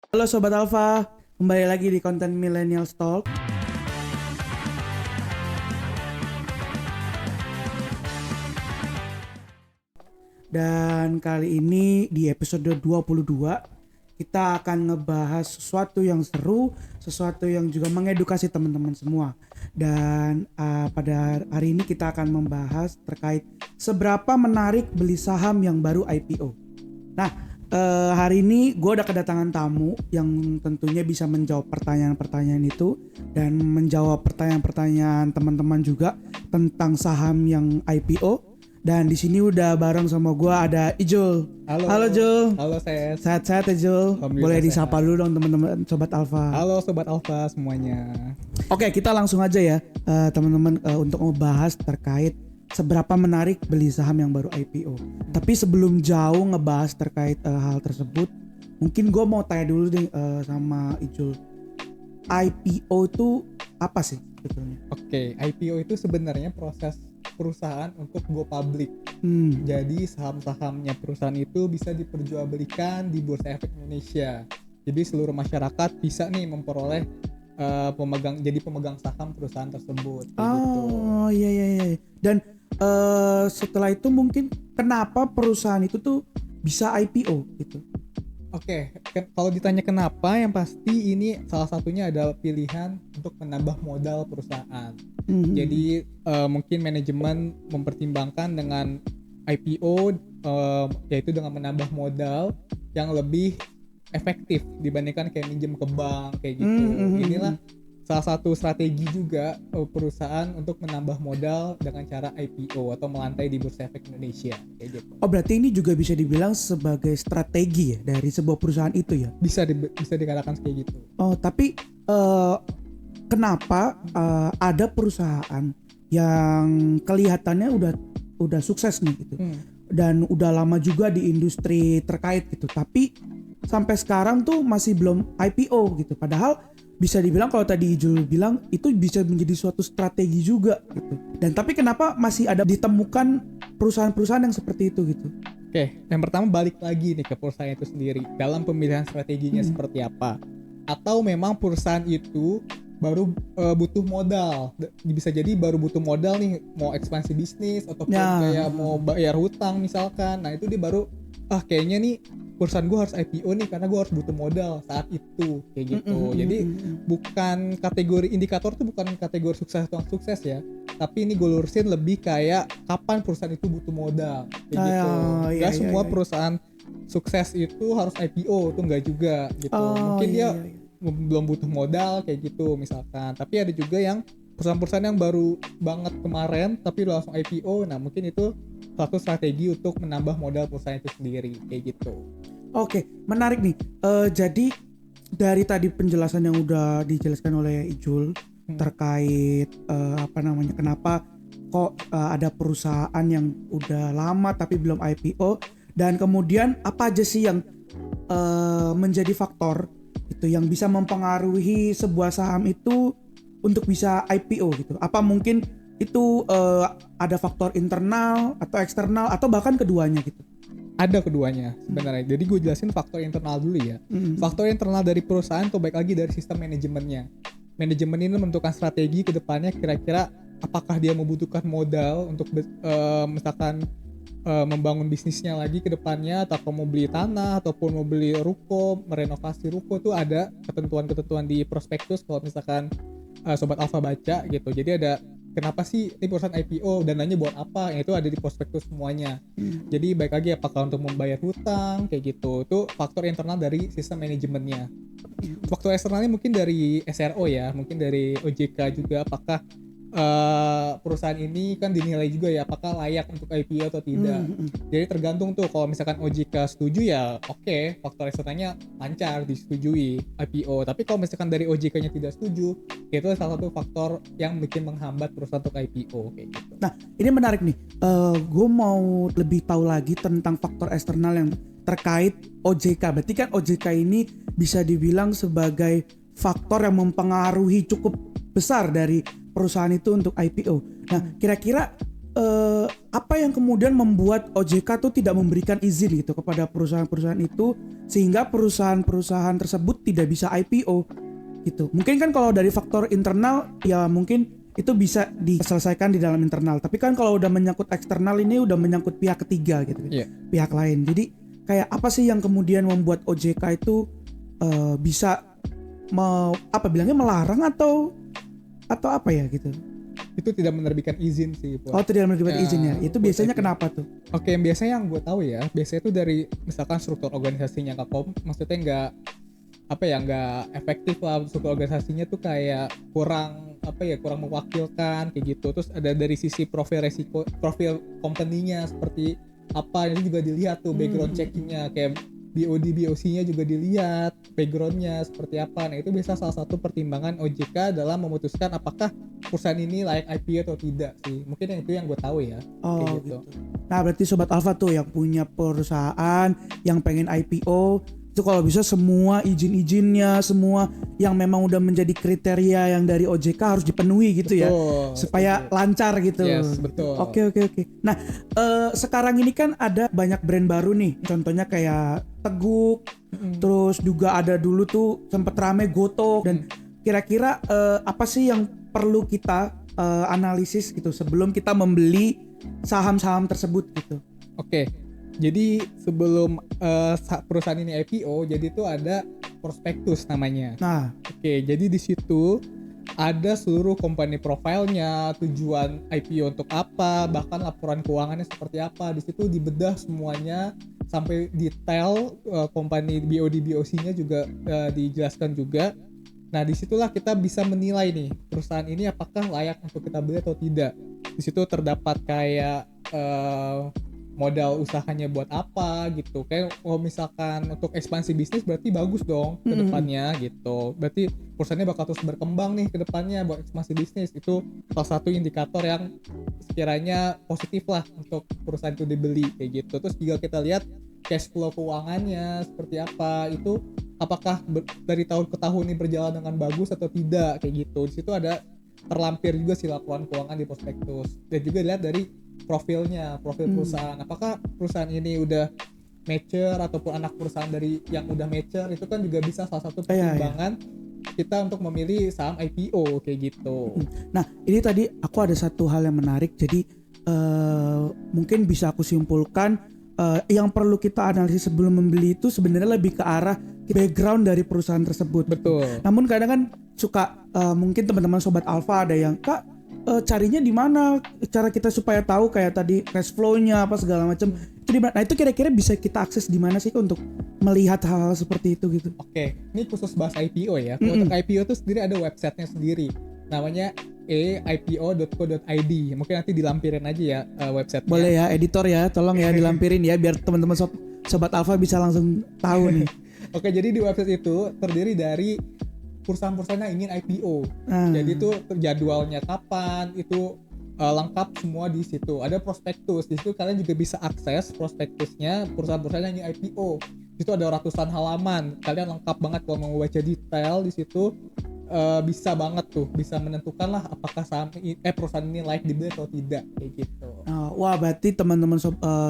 Halo Sobat Alfa, kembali lagi di konten Millennial Talk. Dan kali ini di episode 22 kita akan ngebahas sesuatu yang seru, sesuatu yang juga mengedukasi teman-teman semua. Dan pada hari ini kita akan membahas terkait seberapa menarik beli saham yang baru IPO. Nah, hari ini gue udah kedatangan tamu yang tentunya bisa menjawab pertanyaan-pertanyaan itu dan menjawab pertanyaan-pertanyaan teman-teman juga tentang saham yang IPO. Dan di sini udah bareng sama gue ada Ijul. Halo Jul. Halo Ses. Sehat-sehat ya Jul. Boleh disapa dulu dong teman-teman Sobat Alfa. Halo Sobat Alfa semuanya. Oke, kita langsung aja ya teman-teman untuk membahas terkait seberapa menarik beli saham yang baru IPO. Tapi sebelum jauh ngebahas terkait hal tersebut, mungkin gue mau tanya dulu deh sama Ijul. IPO itu apa sih sebetulnya? Oke, IPO itu sebenarnya proses perusahaan untuk go public. Jadi saham-sahamnya perusahaan itu bisa diperjualbelikan di Bursa Efek Indonesia. Jadi seluruh masyarakat bisa nih memperoleh pemegang saham perusahaan tersebut. Oh gitu. Iya. Dan setelah itu mungkin kenapa perusahaan itu tuh bisa IPO gitu? Oke, kalau ditanya kenapa, yang pasti ini salah satunya adalah pilihan untuk menambah modal perusahaan. Jadi mungkin manajemen mempertimbangkan dengan IPO yaitu dengan menambah modal yang lebih efektif dibandingkan kayak minjem ke bank kayak gitu. Inilah salah satu strategi juga perusahaan untuk menambah modal dengan cara IPO atau melantai di Bursa Efek Indonesia kayak gitu. Oh, berarti ini juga bisa dibilang sebagai strategi ya dari sebuah perusahaan itu ya? Bisa dikatakan kayak gitu. Oh, tapi kenapa ada perusahaan yang kelihatannya udah sukses nih gitu dan udah lama juga di industri terkait gitu, tapi sampai sekarang tuh masih belum IPO gitu, padahal bisa dibilang kalau tadi Ijul bilang itu bisa menjadi suatu strategi juga gitu. Dan tapi kenapa masih ada ditemukan perusahaan-perusahaan yang seperti itu gitu? Oke, yang pertama balik lagi nih ke perusahaan itu sendiri dalam pemilihan strateginya seperti apa. Atau memang perusahaan itu baru butuh modal, bisa jadi baru butuh modal nih mau ekspansi bisnis ataupun kayak mau bayar hutang misalkan. Nah itu dia baru kayaknya nih perusahaan gue harus IPO nih karena gue harus butuh modal saat itu kayak gitu. Jadi bukan kategori indikator tuh bukan kategori sukses atau sukses ya, tapi ini gue lurusin lebih kayak kapan perusahaan itu butuh modal kayak gitu. Gak semua perusahaan sukses itu harus IPO tuh nggak juga gitu. Mungkin dia belum butuh modal kayak gitu misalkan, tapi ada juga yang perusahaan-perusahaan yang baru banget kemarin tapi langsung IPO. Nah mungkin itu satu strategi untuk menambah modal perusahaan itu sendiri kayak gitu. Oke, menarik nih. Jadi dari tadi penjelasan yang udah dijelaskan oleh Ijul terkait kenapa kok ada perusahaan yang udah lama tapi belum IPO, dan kemudian apa aja sih yang menjadi faktor itu yang bisa mempengaruhi sebuah saham itu untuk bisa IPO gitu. Apa mungkin itu ada faktor internal atau eksternal atau bahkan keduanya gitu? Ada keduanya sebenarnya. Jadi gue jelasin faktor internal dulu ya. Faktor internal dari perusahaan tuh baik lagi dari sistem manajemennya. Manajemen ini menentukan strategi ke depannya, kira-kira apakah dia membutuhkan modal untuk misalkan membangun bisnisnya lagi ke depannya, atau mau beli tanah ataupun mau beli ruko, merenovasi ruko. Tuh ada ketentuan-ketentuan di prospektus kalau misalkan Sobat Alfa baca gitu. Jadi ada kenapa sih ini perusahaan IPO, dananya buat apa, yang itu ada di prospektus semuanya. Jadi baik lagi apakah untuk membayar hutang kayak gitu. Itu faktor internal dari sistem manajemennya. Faktor eksternalnya mungkin dari SRO ya, mungkin dari OJK juga, apakah perusahaan ini kan dinilai juga ya apakah layak untuk IPO atau tidak. Jadi tergantung tuh, kalau misalkan OJK setuju ya oke, faktor eksternalnya lancar disetujui IPO. Tapi kalau misalkan dari OJK-nya tidak setuju, itu salah satu faktor yang bikin menghambat perusahaan untuk IPO kayak gitu. Nah ini menarik nih, gue mau lebih tahu lagi tentang faktor eksternal yang terkait OJK. Berarti kan OJK ini bisa dibilang sebagai faktor yang mempengaruhi cukup besar dari perusahaan itu untuk IPO. Nah kira-kira apa yang kemudian membuat OJK tuh tidak memberikan izin gitu kepada perusahaan-perusahaan itu sehingga perusahaan-perusahaan tersebut tidak bisa IPO gitu. Mungkin kan kalau dari faktor internal ya mungkin itu bisa diselesaikan di dalam internal. Tapi kan kalau udah menyangkut eksternal ini udah menyangkut pihak ketiga gitu. Yeah. Pihak lain. Jadi kayak apa sih yang kemudian membuat OJK itu bisa melarang atau apa ya gitu? Itu tidak menerbitkan izin sih. Oh, tidak menerbitkan izin ya. Itu biasanya kenapa tuh? Oke, yang biasanya yang gue tahu ya, biasanya itu dari misalkan struktur organisasinya maksudnya nggak efektif lah, struktur organisasinya tuh kayak kurang mewakilkan kayak gitu. Terus ada dari sisi profil company-nya seperti apa, itu juga dilihat tuh background checkingnya, kayak BOC-nya juga dilihat backgroundnya seperti apa. Nah itu biasa salah satu pertimbangan OJK dalam memutuskan apakah perusahaan ini layak IPO atau tidak sih. Mungkin itu yang gue tahu ya. Oh kayak gitu. Nah berarti Sobat Alpha tuh yang punya perusahaan yang pengen IPO itu kalau bisa semua izin-izinnya, semua yang memang udah menjadi kriteria yang dari OJK harus dipenuhi gitu. Betul, ya supaya lancar gitu. Yes, betul. Oke. Nah sekarang ini kan ada banyak brand baru nih, contohnya kayak Teguk, terus juga ada dulu tuh sempet rame Goto, dan kira-kira apa sih yang perlu kita analisis gitu sebelum kita membeli saham-saham tersebut gitu. Oke. Jadi sebelum perusahaan ini IPO, jadi itu ada prospektus namanya. Nah, oke, jadi di situ ada seluruh company profile-nya, tujuan IPO untuk apa, bahkan laporan keuangannya seperti apa. Di situ dibedah semuanya sampai detail, company BOC-nya juga dijelaskan juga. Nah, disitulah kita bisa menilai nih perusahaan ini apakah layak untuk kita beli atau tidak. Di situ terdapat kayak modal usahanya buat apa gitu. Kayak misalkan untuk ekspansi bisnis berarti bagus dong ke depannya gitu. Berarti perusahaannya bakal terus berkembang nih ke depannya buat ekspansi bisnis. Itu salah satu indikator yang sekiranya positif lah untuk perusahaan itu dibeli kayak gitu. Terus juga kita lihat cash flow keuangannya seperti apa, itu apakah dari tahun ke tahun ini berjalan dengan bagus atau tidak kayak gitu. Di situ ada terlampir juga sih laporan keuangan di prospektus. Dan juga dilihat dari profil perusahaan, apakah perusahaan ini udah mature ataupun anak perusahaan dari yang udah mature, itu kan juga bisa salah satu pertimbangan kita untuk memilih saham IPO kayak gitu. Nah ini tadi aku ada satu hal yang menarik, jadi mungkin bisa aku simpulkan yang perlu kita analisis sebelum membeli itu sebenarnya lebih ke arah background dari perusahaan tersebut. Betul. Namun kadang kan suka mungkin teman-teman Sobat Alpha ada yang carinya di mana, cara kita supaya tahu kayak tadi cash flow-nya apa segala macam itu di mana. Nah itu kira-kira bisa kita akses di mana sih untuk melihat hal-hal seperti itu gitu. Oke, ini khusus bahas IPO ya. Untuk IPO itu sendiri ada websitenya sendiri, namanya ipo.co.id. Mungkin nanti dilampirin aja ya websitenya. Boleh ya editor ya, tolong ya dilampirin ya biar teman-teman Sobat Alpha bisa langsung tahu nih. Oke, jadi di website itu terdiri dari perusahaan-perusahaan yang ingin IPO. Jadi itu jadwalnya kapan, itu lengkap semua di situ. Ada prospektus. Di situ kalian juga bisa akses prospektusnya perusahaan-perusahaan yang ingin IPO. Di situ ada ratusan halaman. Kalian lengkap banget kalau mau baca detail di situ. Bisa banget tuh, bisa menentukan lah apakah perusahaan ini layak dibeli atau tidak kayak gitu. Wah berarti teman-teman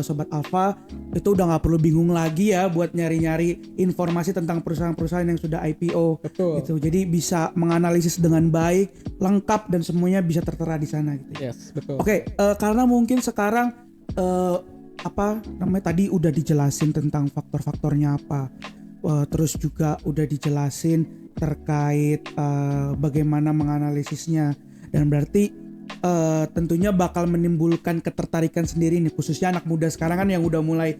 Sobat Alpha itu udah nggak perlu bingung lagi ya buat nyari-nyari informasi tentang perusahaan-perusahaan yang sudah IPO. Betul. Gitu. Jadi bisa menganalisis dengan baik, lengkap dan semuanya bisa tertera di sana gitu. Yes, betul. Oke, karena mungkin sekarang tadi udah dijelasin tentang faktor-faktornya apa. Terus juga udah dijelasin terkait bagaimana menganalisisnya, dan berarti tentunya bakal menimbulkan ketertarikan sendiri nih khususnya anak muda sekarang kan yang udah mulai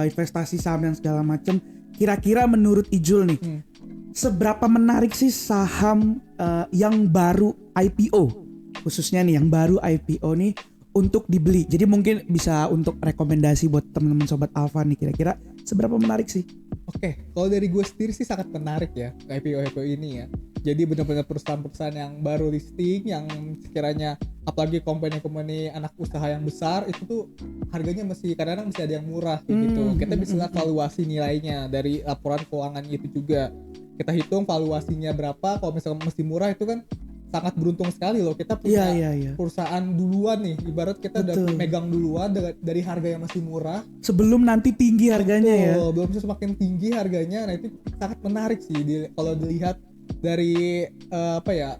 investasi saham dan segala macam. Kira-kira menurut Ijul nih seberapa menarik sih saham yang baru IPO, khususnya nih yang baru IPO nih untuk dibeli. Jadi mungkin bisa untuk rekomendasi buat teman-teman Sobat Alpha nih, kira-kira seberapa menarik sih? Oke, kalau dari gue sendiri sih sangat menarik ya IPO ini ya. Jadi benar-benar perusahaan-perusahaan yang baru listing, yang sekiranya apalagi company anak usaha yang besar itu tuh harganya kadang-kadang masih ada yang murah gitu. Kita bisa lihat valuasi nilainya dari laporan keuangan itu juga. Kita hitung valuasinya berapa, kalau misalnya mesti murah itu kan sangat beruntung sekali loh kita punya Iya. perusahaan duluan nih, ibarat kita udah Betul. megang duluan dari harga yang masih murah. Sebelum nanti tinggi harganya ya. Betul, belum semakin tinggi harganya. Nah itu sangat menarik sih kalau dilihat dari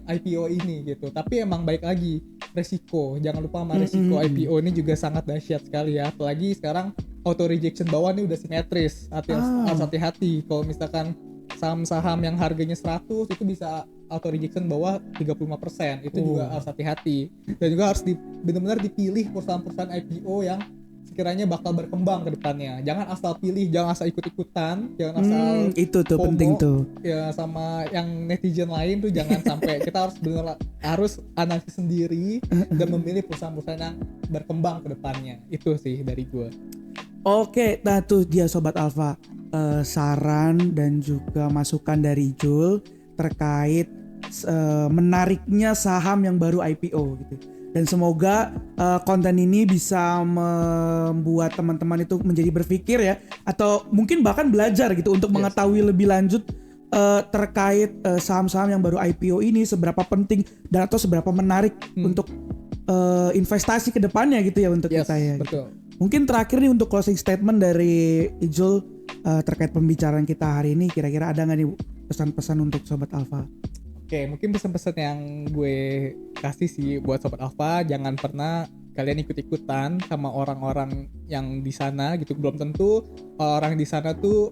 IPO ini gitu. Tapi emang baik lagi resiko, jangan lupa sama resiko. IPO ini juga sangat dahsyat sekali ya, apalagi sekarang auto rejection bawah nih udah simetris. Harus hati-hati kalau misalkan saham-saham yang harganya 100 itu bisa auto rejection bawah 35%. Itu juga harus hati-hati. Dan juga harus benar-benar dipilih perusahaan-perusahaan IPO yang sekiranya bakal berkembang ke depannya. Jangan asal pilih, jangan asal ikut-ikutan, jangan asal itu tuh FOMO, penting tuh. ya sama yang netizen lain tuh jangan sampai. Kita harus analisis sendiri dan memilih perusahaan-perusahaan yang berkembang ke depannya. Itu sih dari gue. Oke, nah tuh dia Sobat Alfa, saran dan juga masukan dari Jul terkait menariknya saham yang baru IPO gitu. Dan semoga konten ini bisa membuat teman-teman itu menjadi berpikir ya, atau mungkin bahkan belajar gitu untuk mengetahui lebih lanjut terkait saham-saham yang baru IPO ini seberapa penting dan atau seberapa menarik untuk investasi ke depannya gitu ya untuk kita ya. Betul. Gitu. Mungkin terakhir nih untuk closing statement dari Ijul terkait pembicaraan kita hari ini, kira-kira ada nggak nih pesan-pesan untuk Sobat Alfa? Oke, mungkin pesan-pesan yang gue kasih sih buat Sobat Alfa, jangan pernah kalian ikut-ikutan sama orang-orang yang di sana gitu. Belum tentu orang di sana tuh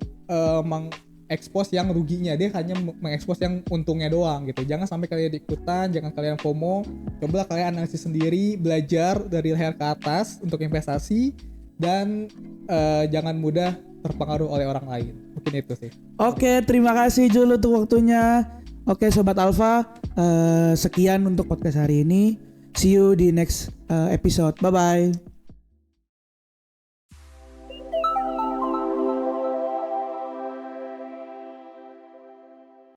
mengekspos yang ruginya, dia hanya mengekspos yang untungnya doang gitu. Jangan sampai kalian ikutan, jangan kalian FOMO. Cobalah kalian analisis sendiri, belajar dari leher ke atas untuk investasi, dan jangan mudah terpengaruh oleh orang lain. Mungkin itu sih. Oke, terima kasih Jul untuk waktunya. Oke Sobat Alfa, sekian untuk podcast hari ini. See you di next episode. Bye bye.